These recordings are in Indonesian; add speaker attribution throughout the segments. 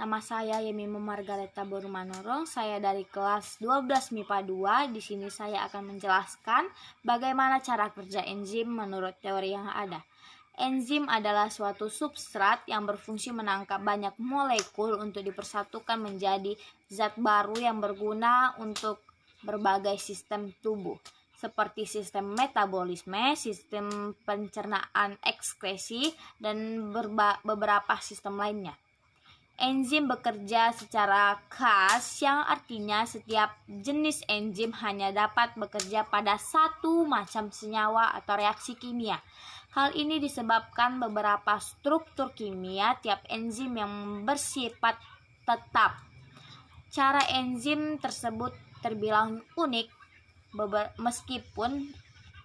Speaker 1: Nama saya Yemimo Margareta Borumanorong. Saya dari kelas 12 MIPA 2. Di sini saya akan menjelaskan bagaimana cara kerja enzim menurut teori yang ada. Enzim adalah suatu substrat yang berfungsi menangkap banyak molekul untuk dipersatukan menjadi zat baru yang berguna untuk berbagai sistem tubuh, seperti sistem metabolisme, sistem pencernaan ekskresi, dan beberapa sistem lainnya. Enzim bekerja secara khas, yang artinya setiap jenis enzim hanya dapat bekerja pada satu macam senyawa atau reaksi kimia. Hal ini disebabkan beberapa struktur kimia tiap enzim yang bersifat tetap. Cara enzim tersebut terbilang unik, meskipun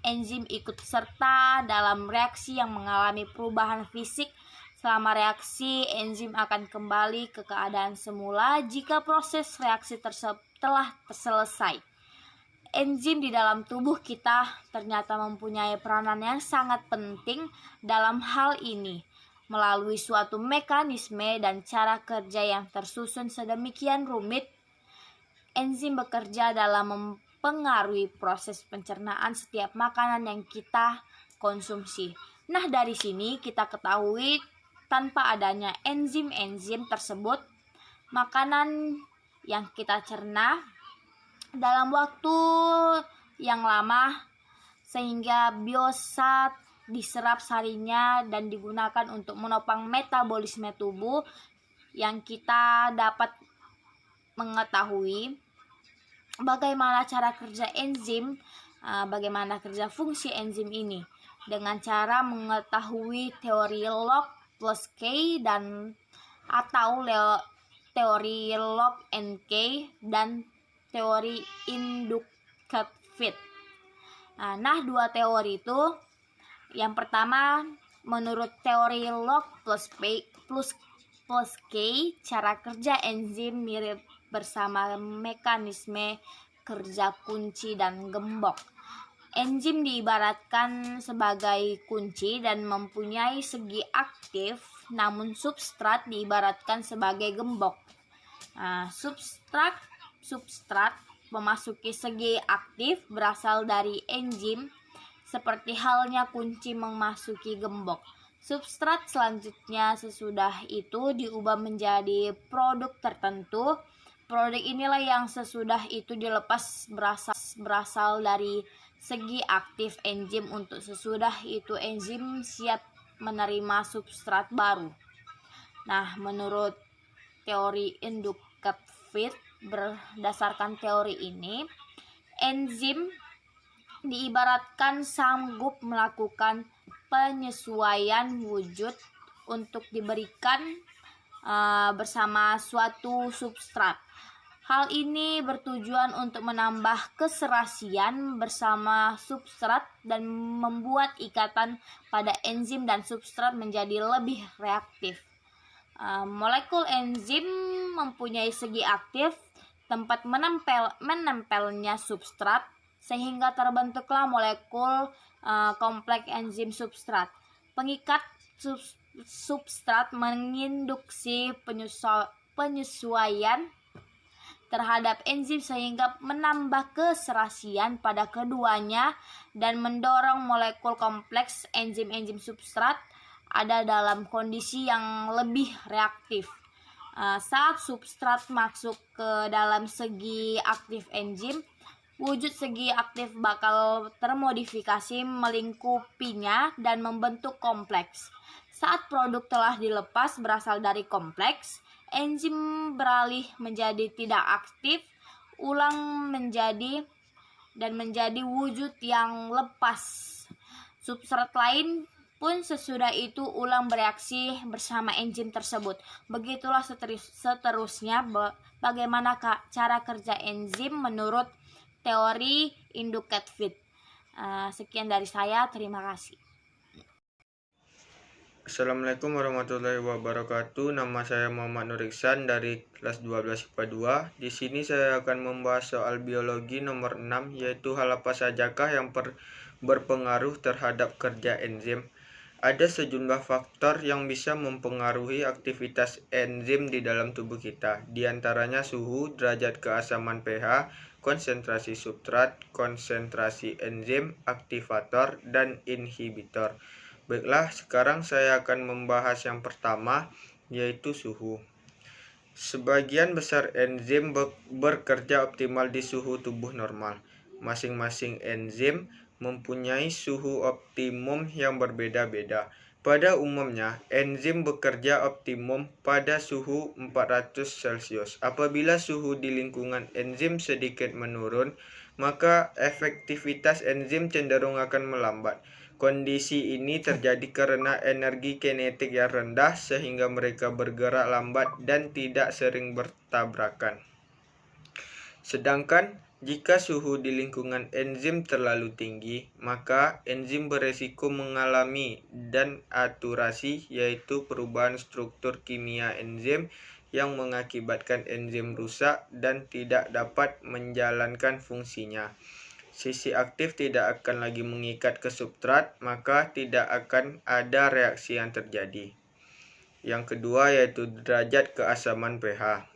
Speaker 1: enzim ikut serta dalam reaksi yang mengalami perubahan fisik. Selama reaksi, enzim akan kembali ke keadaan semula jika proses reaksi telah selesai. Enzim di dalam tubuh kita ternyata mempunyai peranan yang sangat penting dalam hal ini, melalui suatu mekanisme dan cara kerja yang tersusun sedemikian rumit. Enzim bekerja dalam mempengaruhi proses pencernaan setiap makanan yang kita konsumsi. Nah, dari sini kita ketahui tanpa adanya enzim-enzim tersebut, makanan yang kita cerna dalam waktu yang lama sehingga biosat diserap sarinya dan digunakan untuk menopang metabolisme tubuh. Yang kita dapat mengetahui bagaimana cara kerja enzim, bagaimana kerja fungsi enzim ini dengan cara mengetahui teori log plus K atau teori log NK dan teori inductive. Nah, dua teori itu, yang pertama menurut teori log plus K, cara kerja enzim mirip bersama mekanisme kerja kunci dan gembok. Enzim diibaratkan sebagai kunci dan mempunyai segi aktif, namun substrat diibaratkan sebagai gembok. Substrat memasuki segi aktif berasal dari enzim, seperti halnya kunci memasuki gembok. Substrat selanjutnya sesudah itu diubah menjadi produk tertentu. Produk inilah yang sesudah itu dilepas berasal dari segi aktif enzim untuk sesudah itu enzim siap menerima substrat baru. Nah, menurut teori inductive, berdasarkan teori ini, enzim diibaratkan sanggup melakukan penyesuaian wujud untuk diberikan bersama suatu substrat. Hal ini bertujuan untuk menambah keserasian bersama substrat dan membuat ikatan pada enzim dan substrat menjadi lebih reaktif. Molekul enzim mempunyai segi aktif, tempat menempelnya substrat, sehingga terbentuklah molekul kompleks enzim substrat. Pengikat substrat menginduksi penyesuaian terhadap enzim sehingga menambah keserasian pada keduanya dan mendorong molekul kompleks enzim substrat ada dalam kondisi yang lebih reaktif. Saat substrat masuk ke dalam segi aktif enzim, wujud segi aktif bakal termodifikasi melingkupinya dan membentuk kompleks. Saat produk telah dilepas berasal dari kompleks, enzim beralih menjadi tidak aktif, ulang menjadi wujud yang lepas. Substrat lain pun sesudah itu ulang bereaksi bersama enzim tersebut. Begitulah seterusnya bagaimana cara kerja enzim menurut teori inductive. Sekian dari saya, terima kasih.
Speaker 2: Assalamualaikum warahmatullahi wabarakatuh. Nama saya Muhammad Nur Iksan dari kelas 12 IPA 2. Di sini saya akan membahas soal biologi nomor 6, yaitu hal apa sajakah yang berpengaruh terhadap kerja enzim. Ada sejumlah faktor yang bisa mempengaruhi aktivitas enzim di dalam tubuh kita. Di antaranya suhu, derajat keasaman pH, konsentrasi substrat, konsentrasi enzim, aktivator, dan inhibitor. Baiklah, sekarang saya akan membahas yang pertama, yaitu suhu. Sebagian besar enzim bekerja optimal di suhu tubuh normal. Masing-masing enzim mempunyai suhu optimum yang berbeda-beda. Pada umumnya, enzim bekerja optimum pada suhu 400 Celcius. Apabila suhu di lingkungan enzim sedikit menurun, maka efektivitas enzim cenderung akan melambat. Kondisi ini terjadi karena energi kinetik yang rendah sehingga mereka bergerak lambat dan tidak sering bertabrakan. Sedangkan jika suhu di lingkungan enzim terlalu tinggi, maka enzim beresiko mengalami denaturasi, yaitu perubahan struktur kimia enzim yang mengakibatkan enzim rusak dan tidak dapat menjalankan fungsinya. Sisi aktif tidak akan lagi mengikat ke substrat, maka tidak akan ada reaksi yang terjadi. Yang kedua yaitu derajat keasaman pH.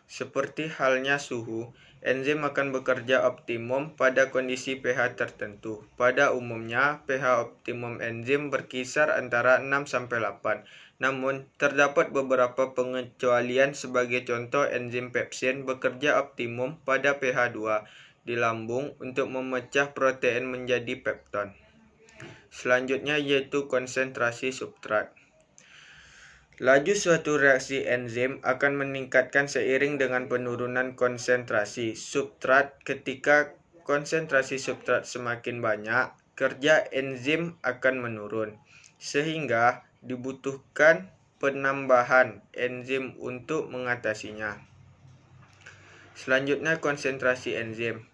Speaker 2: Seperti halnya suhu, enzim akan bekerja optimum pada kondisi pH tertentu. Pada umumnya, pH optimum enzim berkisar antara 6-8. Namun, terdapat beberapa pengecualian. Sebagai contoh, enzim pepsin bekerja optimum pada pH 2 di lambung untuk memecah protein menjadi pepton. Selanjutnya yaitu konsentrasi substrat. Laju suatu reaksi enzim akan meningkatkan seiring dengan penurunan konsentrasi substrat. Ketika konsentrasi substrat semakin banyak, kerja enzim akan menurun, sehingga dibutuhkan penambahan enzim untuk mengatasinya. Selanjutnya konsentrasi enzim.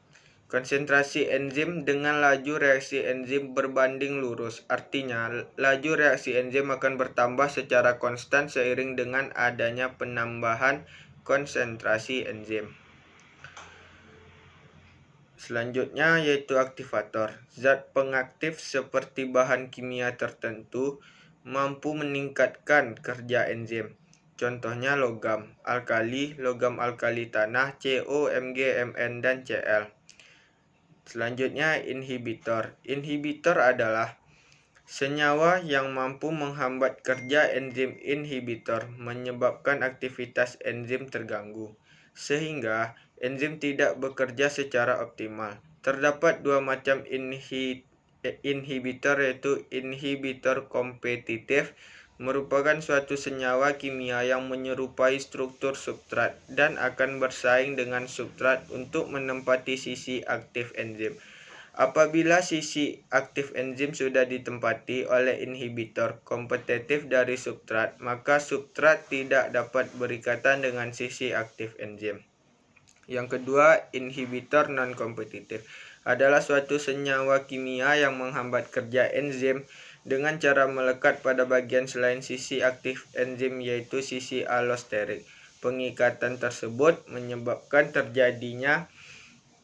Speaker 2: Konsentrasi enzim dengan laju reaksi enzim berbanding lurus. Artinya, laju reaksi enzim akan bertambah secara konstan seiring dengan adanya penambahan konsentrasi enzim. Selanjutnya yaitu aktivator. Zat pengaktif seperti bahan kimia tertentu mampu meningkatkan kerja enzim. Contohnya logam alkali tanah, Co, Mg, Mn, dan Cl. Selanjutnya inhibitor. Inhibitor adalah senyawa yang mampu menghambat kerja enzim inhibitor, menyebabkan aktivitas enzim terganggu, sehingga enzim tidak bekerja secara optimal. Terdapat dua macam inhibitor, yaitu inhibitor kompetitif, merupakan suatu senyawa kimia yang menyerupai struktur substrat dan akan bersaing dengan substrat untuk menempati sisi aktif enzim. Apabila sisi aktif enzim sudah ditempati oleh inhibitor kompetitif dari substrat, maka substrat tidak dapat berikatan dengan sisi aktif enzim. Yang kedua, inhibitor non-kompetitif adalah suatu senyawa kimia yang menghambat kerja enzim dengan cara melekat pada bagian selain sisi aktif enzim, yaitu sisi alosterik. Pengikatan tersebut menyebabkan terjadinya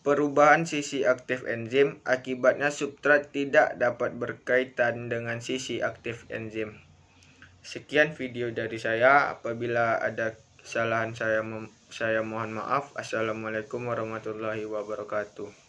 Speaker 2: perubahan sisi aktif enzim, akibatnya substrat tidak dapat berkaitan dengan sisi aktif enzim. Sekian video dari saya. Apabila ada kesalahan saya mohon maaf. Assalamualaikum warahmatullahi wabarakatuh.